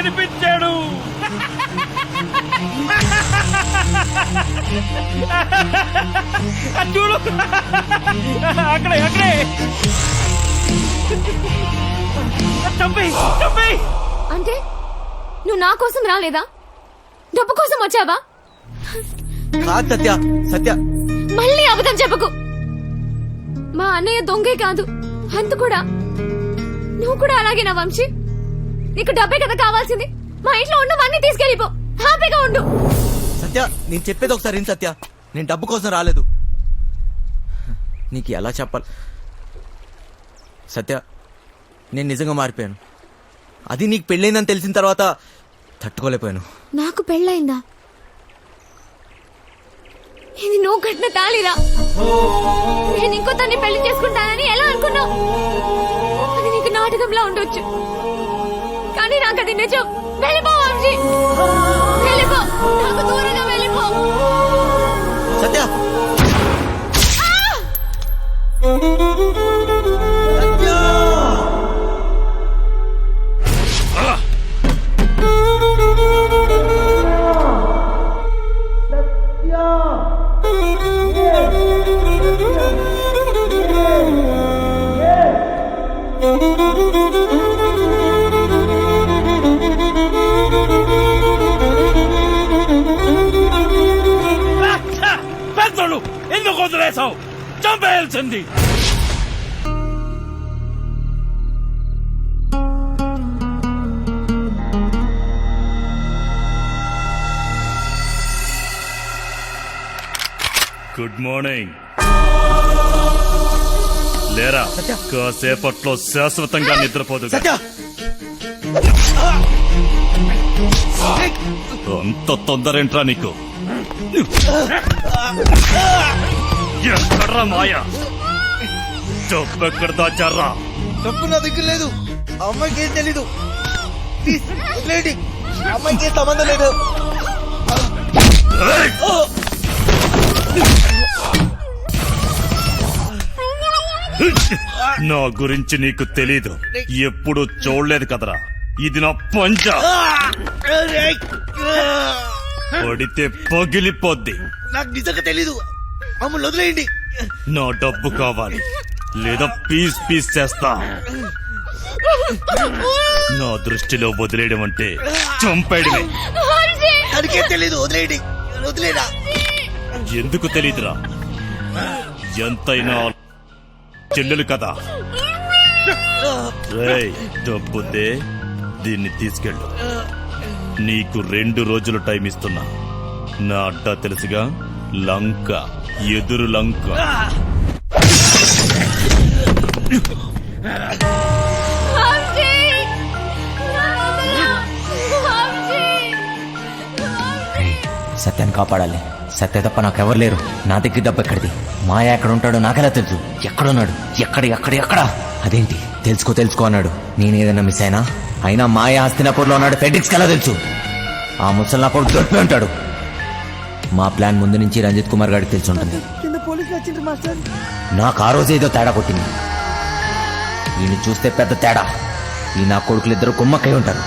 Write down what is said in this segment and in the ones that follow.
కనిపించాడు. చూడు అక్కడే అక్కడే. చంపేయ్. అంటే నువ్వు నా కోసం రాలేదా? డబ్బు కోసం వచ్చావా? కాదు సత్య, సత్య మళ్ళీ అబద్ధం చెప్పకు. మా అన్నయ్య దొంగే కాదు, అంత కూడా. నువ్వు కూడా అలాగే నా వంశీ. నీకు డబ్బే కదా కావాల్సింది. మా ఇంట్లో ఉన్నవన్నీ తీసుకెళ్ళిపో, హ్యాపీగా ఉండు. సత్య నేను చెప్పేది ఒకసారి ఏం సత్య, నేను డబ్బు కోసం రాలేదు. నీకు ఎలా చెప్పాలి సత్య, నేను నిజంగా మారిపోయాను. అది నీకు పెళ్ళైందని తెలిసిన తర్వాత తట్టుకోలేకపోయాను. నాకు పెళ్ళైందా? ఇది నువ్వు కట్టిన తాళిరా. నేను ఇంకో తన్ని పెళ్లి చేసుకుంటానని ఎలా అనుకున్నావు? అది నీకు నాటకంలా ఉండొచ్చు, కానీ నాకు అది నిజం. వెళ్ళిపో వంశీ, వెళ్ళిపో, నాకు దూరంగా వెళ్ళిపో. సత్య పెద్దలు ఎందుకు వదిలేసావు? చంపేయాల్సింది. Good morning. లేరా, కాసేపట్లో శాశ్వతంగా నిద్రపోదు. అంత తొందరేంట్రా నీకు? ఎక్కడ్రా మాయా? డబ్బెక్కడ దాచారా? డబ్బు నా దగ్గర లేదు. అమ్మాయికి ఏం తెలీదు. అమ్మాయికి ఏం సంబంధం లేదు. నా గురించి నీకు తెలీదు, ఎప్పుడు చూడలేదు కదరా. ఇది నా పంచ, పడితే పగిలిపోద్ది. నాకు నిజంగా తెలీదు. మమ్మల్ని వదిలేయండి. నా డబ్బు కావాలి, లేదా పీస్ పీస్ చేస్తా. నా దృష్టిలో వదిలేయడం అంటే చంపేయడమే. దానికేం తెలీదు. వదిలేయండి, వదిలేరా. ఎందుకు తెలీదురా? ఎంతైనా చెల్లెలు కదా. రేయ్, డబ్బుతే దీన్ని తీసుకెళ్ళు. నీకు 2 రోజులు టైం ఇస్తున్నా. నా అడ్డా తెలుసుగా, లంక, ఎదురు లంక. సత్యాన్ని కాపాడాలి. సత్య తప్ప నాకెవరు లేరు. నా దగ్గర డబ్బు ఎక్కడిది? మాయా ఎక్కడ ఉంటాడో నాకెలా తెలుసు? ఎక్కడున్నాడు? ఎక్కడ? అదేంటి తెలుసుకో అన్నాడు. నేనేదన్నా మిస్ అయినా మాయా హస్తినాపూర్లో ఉన్నాడు. ఫెడ్రిక్స్కి ఎలా తెలుసు? ఆ ముసలి నా కొడుకు దొరికిపోయి ఉంటాడు. మా ప్లాన్ ముందు నుంచి రంజిత్ కుమార్ గారికి తెలిసి ఉంటుంది. నాకు ఆ రోజు ఏదో తేడా కొట్టింది. ఈయన చూస్తే పెద్ద తేడా. ఈ నా కొడుకులు ఇద్దరు కుమ్మక్కై ఉంటారు.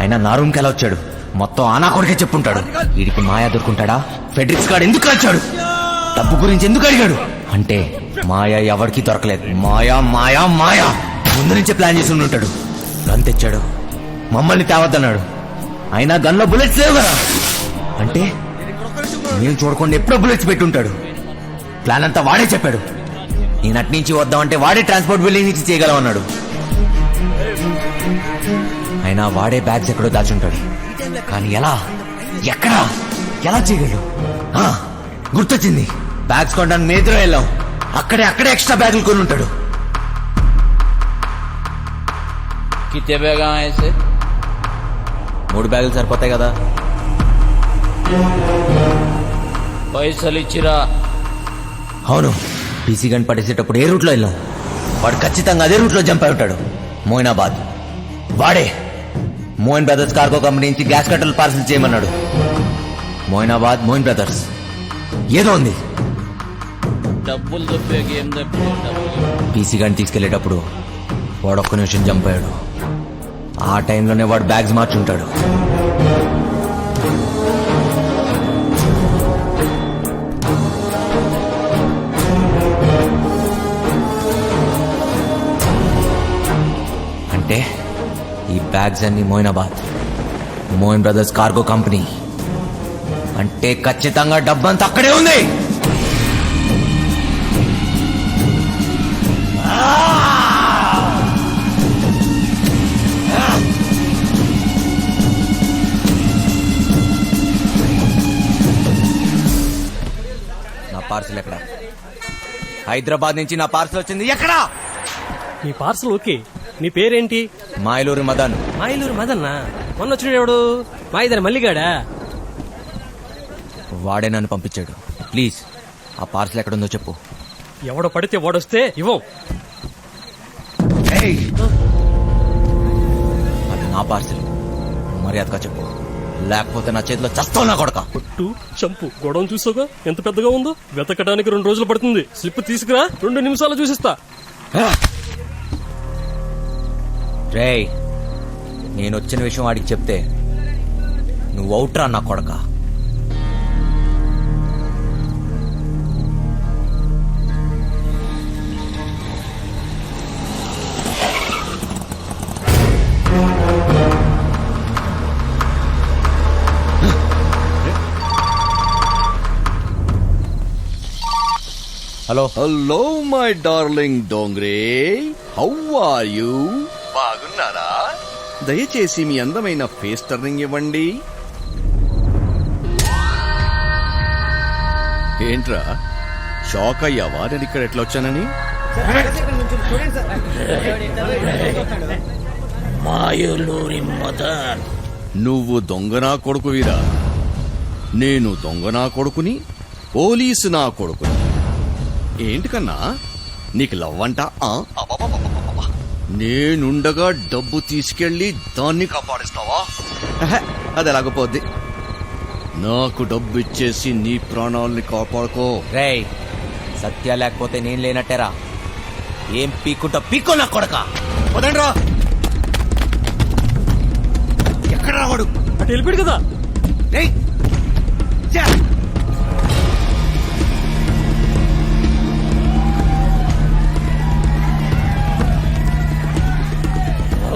అయినా నా రూమ్కి ఎలా వచ్చాడు? మొత్తం ఆ నా కొడుకే చెప్పుంటాడు. వీడికి మాయా దొరుకుంటాడా? ఫెడ్రిక్స్ గాడు ఎందుకు వచ్చాడు? డబ్బు గురించి ఎందుకు అడిగాడు? అంటే మాయా ఎవరికి దొరకలేదు. మాయా ముందు నుంచే ప్లాన్ చేసి ఉంటాడు. గన్ తెచ్చాడు, మమ్మల్ని తేవద్దన్నాడు. అయినా గన్లో బుల్లెట్స్ లేవు కదా. అంటే నేను చూడకుండా ఎప్పుడో బుల్లెట్స్ పెట్టుంటాడు. ప్లాన్ అంతా వాడే చెప్పాడు. నేను అట్నుంచి వద్దామంటే వాడే ట్రాన్స్పోర్ట్ బిల్డింగ్ నుంచి చేయగలమన్నాడు. అయినా వాడే బ్యాగ్స్ ఎక్కడో దాచుంటాడు. కానీ ఎలా చేయగలడు? గుర్తొచ్చింది. బ్యాగ్స్ కొనడానికి మేద్రో వెళ్ళాం. అక్కడే ఎక్స్ట్రా బ్యాగులు కొని ఉంటాడు. कितने बैग आए ऐसे? 3 బ్యాగులు సరిపోతాయి కదా. పైసలు ఇచ్చిరా? అవును. పీసీ గన్ పట్టేసేటప్పుడు ఏ రూట్లో వెళ్ళాం? వాడు ఖచ్చితంగా అదే రూట్లో జంప్ అయి ఉంటాడు. మోయినాబాద్. వాడే మోయిన్ బ్రదర్స్ కార్గో కంపెనీ నుంచి గ్యాస్ కట్టలు పార్సల్ చేయమన్నాడు. మోయినాబాద్, మోయిన్ బ్రదర్స్ ఏదో ఉంది. డబ్బులు దొబ్బేకి ఏం దొబ్బే? పీసీ గన్ తీసుకెళ్లేటప్పుడు వాడు ఒక్క నిమిషం జంప్ అయ్యాడు. ఆ టైంలోనే వాడు బ్యాగ్స్ మార్చుంటాడు. అంటే ఈ బ్యాగ్స్ అన్ని మోయిన్ బ్రదర్స్ కార్గో కంపెనీ అంటే ఖచ్చితంగా డబ్బంతా అక్కడే ఉంది. నా పార్సల్ ఎక్కడ? హైదరాబాద్ నుంచి నా పార్సల్ వచ్చింది ఎక్కడా? నీ పార్సల్ ఓకే. నీ పేరేంటి? మాయలూరు మదన్. మాయలూరు మదన్నా? మొన్న వచ్చిన ఎవడు? మాయిదాని మల్లిగాడా? వాడే నన్ను పంపించాడు. ప్లీజ్ ఆ పార్సల్ ఎక్కడుందో చెప్పు. ఎవడో పడితే వాడొస్తే ఇవ్వం. అది నా పార్సల్, మర్యాదగా చెప్పు, లేకపోతే నా చేతిలో చస్తావు నా కొడక. పొట్టు చంపు గొడవ చూసాగా ఎంత పెద్దగా ఉందో. వెతకడానికి 2 రోజులు పడుతుంది. స్లిప్ తీసుకురా, 2 నిమిషాలు చూసిస్తా. రేయ్, నేను వచ్చిన విషయం వాడికి చెప్తే నువ్వు అవుట్రా నా కొడక. Hello hello my darling Dongre, how are you? బాగున్నారా? దయచేసి మీ అందమైన ఫేస్ టర్నింగ్ ఇవ్వండి. ఏంట్రా షాక్ అయ్యావా నేను ఇక్కడ ఎట్లా వచ్చానని? మాయలూరి మదన్, నువ్వు దొంగనా కొడుకువిరా, నేను దొంగనా కొడుకుని, పోలీసు నా కొడుకుని. ఏంటి కన్నా నీకు లవ్వంట? నేనుండగా డబ్బు తీసుకెళ్లి దాన్ని కాపాడిస్తావా? అది ఎలాగపోద్ది. నాకు డబ్బు ఇచ్చేసి నీ ప్రాణాలని కాపాడుకో. రేయ్, సత్య లేకపోతే నేను లేనట్టేరా. ఏం పీక్కుంటా పీక్కో నా కొడక. వదండ్రా. ఎక్కడ రావాడు? అటు వెళ్ళిపోయాడు కదా. రేయ్, ఛే!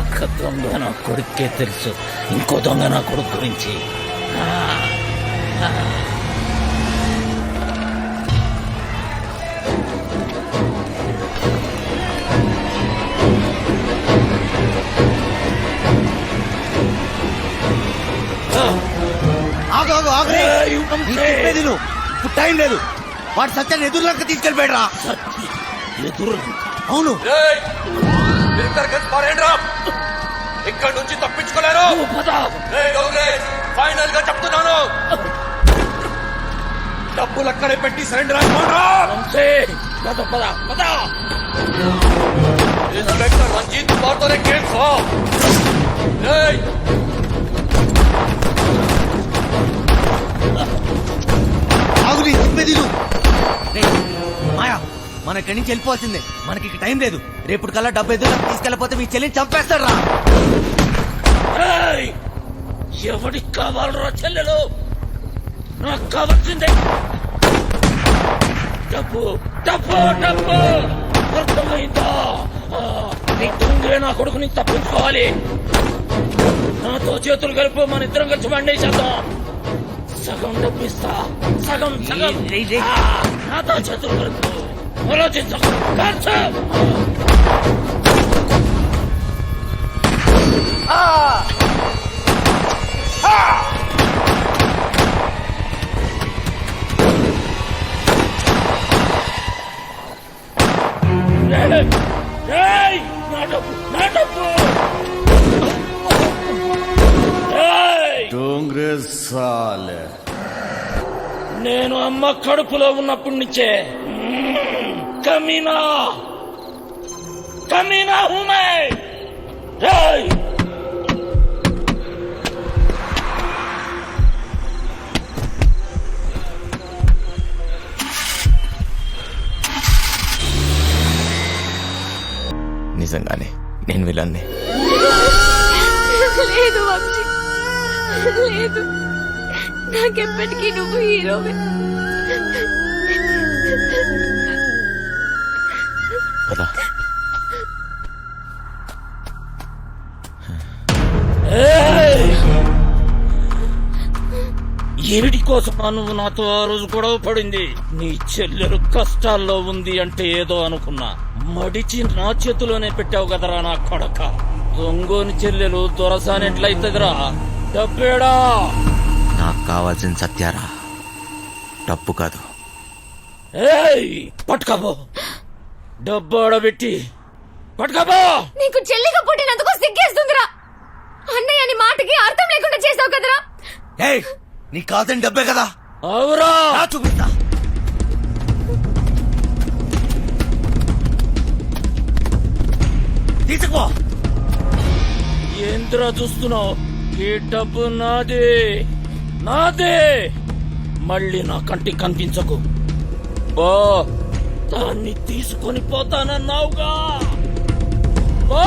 ఒక దొంగ నా కొడుకే తెలుసు, ఇంకో దొంగ నా కొడుకు గురించి. ఇప్పుడు టైం లేదు. వాడు సత్యాన్ని ఎదురులంక తీసుకెళ్ళిపోయాడు రా. ఎదురు అవును. ఇక్కడ నుంచి తప్పించుకోలేరు. ఫైనల్ గా చెప్తున్నాను, డబ్బులు అక్కడే పెట్టి సరెండర్ అయిపోరా. ఇన్స్పెక్టర్ రంజిత్ కుమార్తోనే కేసు. మాయా, మన ఇక్కడి నుంచి వెళ్ళిపోవాల్సిందే. మనకి ఇక టైం లేదు. రేపు కల్లా డబ్బు ఎదురు తీసుకెళ్ళిపోతే మీ చెల్లిని చంపేస్తాడు రా. ఎవడికి కావాలరా చెల్లెలు? నాకు కావాల్సిందే డబ్బు, డబ్బు, డబ్బు. అర్థమైందా? నీ దొంగలే నా కొడుకుని తప్పించుకోవాలి. నాతో చేతులు కలిపి మన ఇద్దరం కలిసి వండేసేద్దాం. సగం డబ్బిస్తా, సగం సగం. నాతో చేతులు కలుపు. ఆలోచించకు. నేను అమ్మ కడుపులో ఉన్నప్పటి నుంచే కమీనా కమీనా హూమే. నిజంగానే నేను విలన్ని. లేదు వంశీ, లేదు. నాకెప్పటికీ నువ్వు హీరోవే. పద. ఏమిటి కోసమా నువ్వు నాతో ఆ రోజు గొడవ పడింది? నీ చెల్లెలు కష్టాల్లో ఉంది అంటే ఏదో అనుకున్నా, మడిచి నా చేతిలోనే పెట్టావు కదరా నా కొడక. దొంగోని చెల్లెలు దొరసానెట్లయితదిరా? డబ్బేడా? నాకు కావాల్సిన సత్యారా, డబ్బు కాదు. ఏయ్ పట్టుకపో, డబ్బు ఆడబెట్టి పట్టుకపో. నీకు చెల్లిగా పుట్టినందుకు సిగ్గేస్తుందిరా. అన్నయ్య అని మాటకి అర్థం లేకుండా చేసావు కదరా. నీ కాదని డబ్బే కదా. అవురా, చూపిస్తా. తీసుకో. ఏంద్రా చూస్తున్నావు? ఈ డబ్బు నాదే, నాదే. మళ్ళీ నా కంటికి కనిపించకు. బా, దాన్ని తీసుకొని పోతానన్నావుగా. బా.